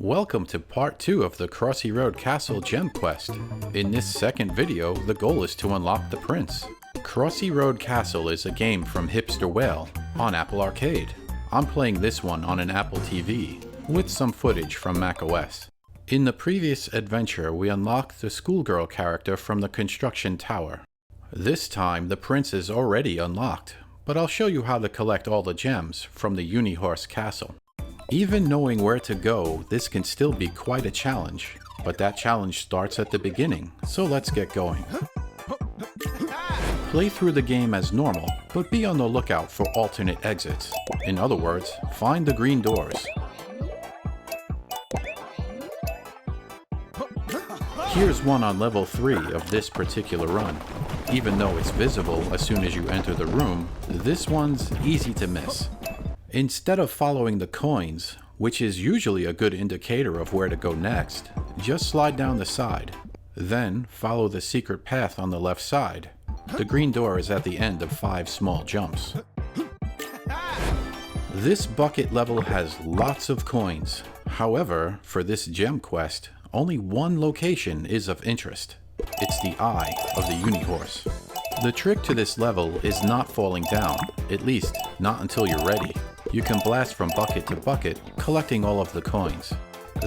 Welcome to part 2 of the Crossy Road Castle gem quest. In this second video, the goal is to unlock the prince. Crossy Road Castle is a game from Hipster Whale on Apple Arcade. I'm playing this one on an Apple TV, with some footage from macOS. In the previous adventure, we unlocked the schoolgirl character from the construction tower. This time, the prince is already unlocked, but I'll show you how to collect all the gems from the Unihorse Castle. Even knowing where to go, this can still be quite a challenge, but that challenge starts at the beginning, so let's get going. Play through the game as normal, but be on the lookout for alternate exits. In other words, find the green doors. Here's one on level 3 of this particular run. Even though it's visible as soon as you enter the room, this one's easy to miss. Instead of following the coins, which is usually a good indicator of where to go next, just slide down the side. Then follow the secret path on the left side. The green door is at the end of 5 small jumps. This bucket level has lots of coins. However, for this gem quest, only one location is of interest. It's the eye of the Unihorse. The trick to this level is not falling down, at least not until you're ready. You can blast from bucket to bucket, collecting all of the coins.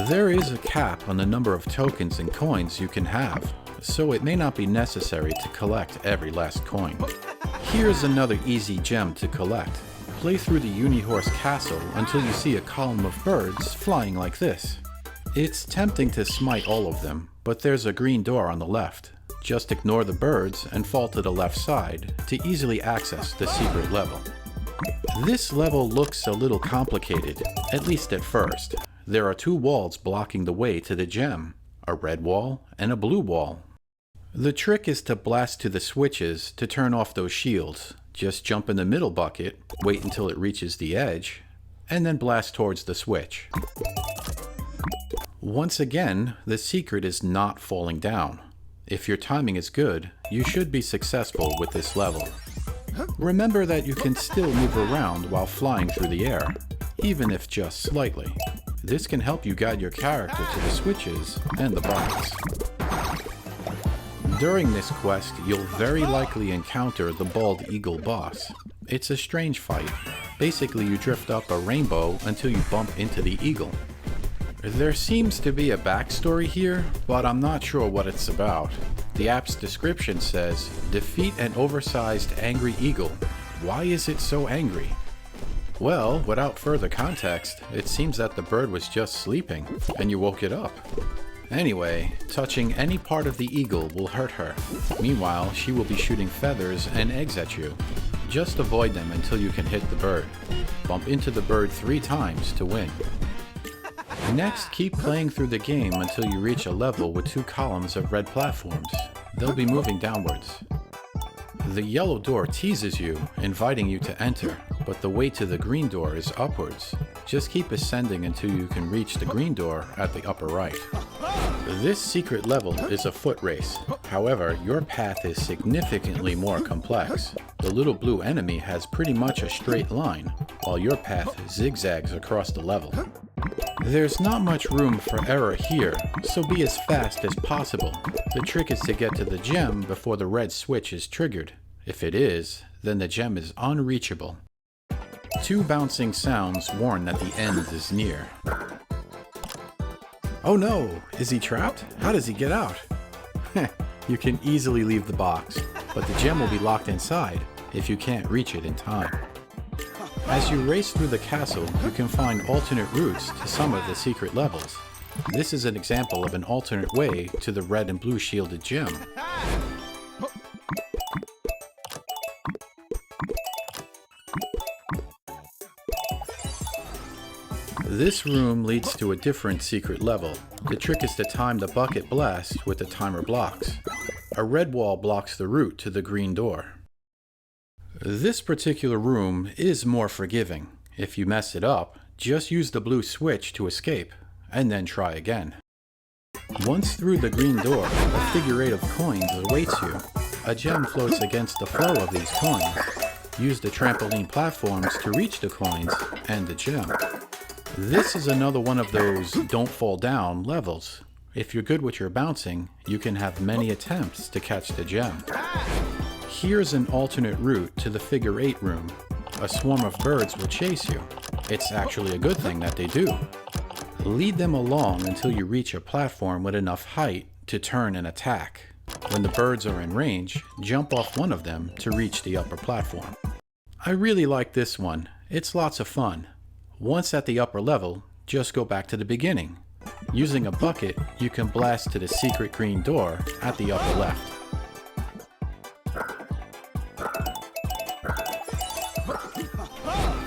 There is a cap on the number of tokens and coins you can have, so it may not be necessary to collect every last coin. Here's another easy gem to collect. Play through the Unihorse Castle until you see a column of birds flying like this. It's tempting to smite all of them, but there's a green door on the left. Just ignore the birds and fall to the left side to easily access the secret level. This level looks a little complicated, at least at first. There are 2 walls blocking the way to the gem, a red wall and a blue wall. The trick is to blast to the switches to turn off those shields. Just jump in the middle bucket, wait until it reaches the edge, and then blast towards the switch. Once again, the secret is not falling down. If your timing is good, you should be successful with this level. Remember that you can still move around while flying through the air, even if just slightly. This can help you guide your character to the switches and the buttons. During this quest, you'll very likely encounter the bald eagle boss. It's a strange fight. Basically, you drift up a rainbow until you bump into the eagle. There seems to be a backstory here, but I'm not sure what it's about. The app's description says, defeat an oversized angry eagle. Why is it so angry? Well, without further context, it seems that the bird was just sleeping, and you woke it up. Anyway, touching any part of the eagle will hurt her. Meanwhile, she will be shooting feathers and eggs at you. Just avoid them until you can hit the bird. Bump into the bird 3 times to win. Next, keep playing through the game until you reach a level with 2 columns of red platforms. They'll be moving downwards. The yellow door teases you, inviting you to enter, but the way to the green door is upwards. Just keep ascending until you can reach the green door at the upper right. This secret level is a foot race. However, your path is significantly more complex. The little blue enemy has pretty much a straight line, while your path zigzags across the level. There's not much room for error here, so be as fast as possible. The trick is to get to the gem before the red switch is triggered. If it is, then the gem is unreachable. 2 bouncing sounds warn that the end is near. Oh no! Is he trapped? How does he get out? You can easily leave the box, but the gem will be locked inside if you can't reach it in time. As you race through the castle, you can find alternate routes to some of the secret levels. This is an example of an alternate way to the red and blue shielded gem. This room leads to a different secret level. The trick is to time the bucket blast with the timer blocks. A red wall blocks the route to the green door. This particular room is more forgiving. If you mess it up, just use the blue switch to escape, and then try again. Once through the green door, a figure 8 of coins awaits you. A gem floats against the flow of these coins. Use the trampoline platforms to reach the coins and the gem. This is another one of those don't fall down levels. If you're good with your bouncing, you can have many attempts to catch the gem. Here's an alternate route to the figure 8 room. A swarm of birds will chase you. It's actually a good thing that they do. Lead them along until you reach a platform with enough height to turn and attack. When the birds are in range, jump off one of them to reach the upper platform. I really like this one. It's lots of fun. Once at the upper level, just go back to the beginning. Using a bucket, you can blast to the secret green door at the upper left.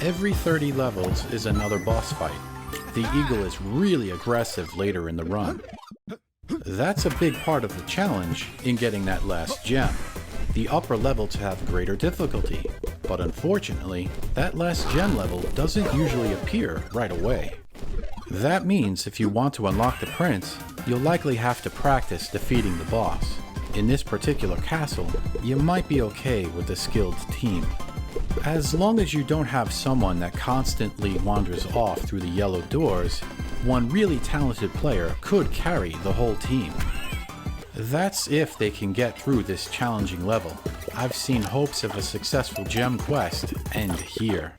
Every 30 levels is another boss fight. The eagle is really aggressive later in the run. That's a big part of the challenge in getting that last gem. The upper level to have greater difficulty, but unfortunately, that last gem level doesn't usually appear right away. That means if you want to unlock the prince, you'll likely have to practice defeating the boss. In this particular castle, you might be okay with a skilled team. As long as you don't have someone that constantly wanders off through the yellow doors, one really talented player could carry the whole team. That's if they can get through this challenging level. I've seen hopes of a successful gem quest end here.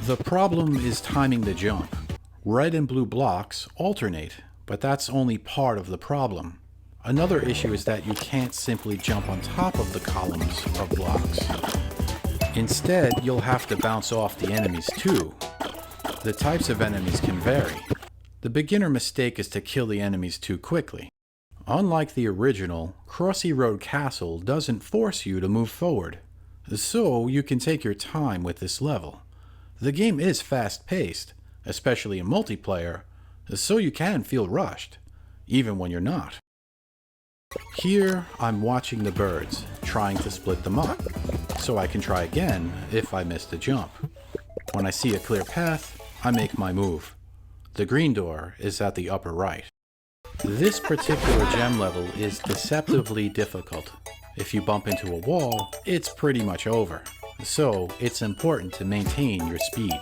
The problem is timing the jump. Red and blue blocks alternate, but that's only part of the problem. Another issue is that you can't simply jump on top of the columns of blocks. Instead, you'll have to bounce off the enemies too. The types of enemies can vary. The beginner mistake is to kill the enemies too quickly. Unlike the original, Crossy Road Castle doesn't force you to move forward, so you can take your time with this level. The game is fast-paced, especially in multiplayer, so you can feel rushed, even when you're not. Here, I'm watching the birds, trying to split them up, so I can try again if I miss the jump. When I see a clear path, I make my move. The green door is at the upper right. This particular gem level is deceptively difficult. If you bump into a wall, it's pretty much over, so it's important to maintain your speed.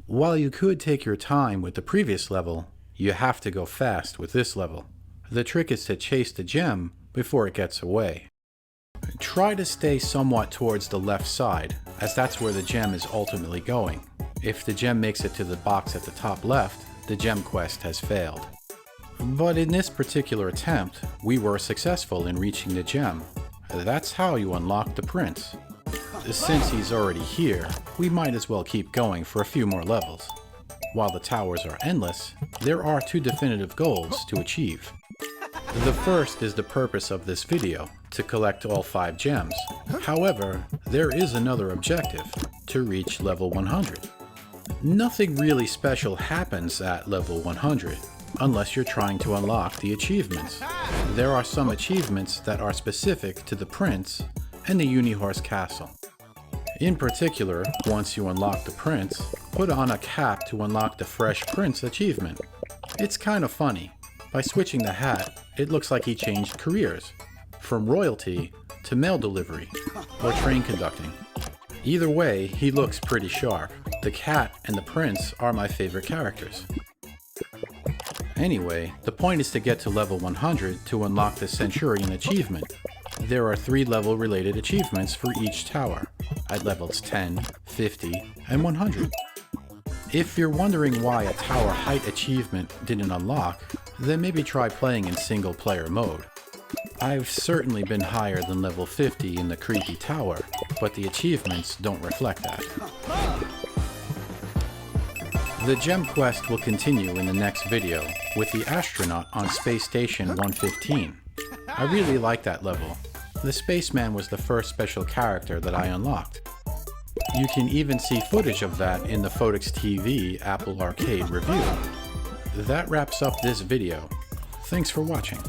While you could take your time with the previous level, you have to go fast with this level. The trick is to chase the gem before it gets away. Try to stay somewhat towards the left side, as that's where the gem is ultimately going. If the gem makes it to the box at the top left, the gem quest has failed. But in this particular attempt, we were successful in reaching the gem. That's how you unlock the prince. Since he's already here, we might as well keep going for a few more levels. While the towers are endless, there are 2 definitive goals to achieve. The first is the purpose of this video, to collect all 5 gems. However, there is another objective, to reach level 100. Nothing really special happens at level 100, unless you're trying to unlock the achievements. There are some achievements that are specific to the prince and the Unihorse Castle. In particular, once you unlock the prince, put on a cap to unlock the Fresh Prince achievement. It's kind of funny. By switching the hat, it looks like he changed careers, from royalty to mail delivery or train conducting. Either way, he looks pretty sharp. The cat and the prince are my favorite characters. Anyway, the point is to get to level 100 to unlock the Centurion achievement. There are 3 level related achievements for each tower, at levels 10, 50, and 100. If you're wondering why a tower height achievement didn't unlock, then maybe try playing in single player mode. I've certainly been higher than level 50 in the creepy tower, but the achievements don't reflect that. The gem quest will continue in the next video with the astronaut on Space Station 115. I really like that level. The spaceman was the first special character that I unlocked. You can even see footage of that in the Photics TV Apple Arcade review. That wraps up this video. Thanks for watching.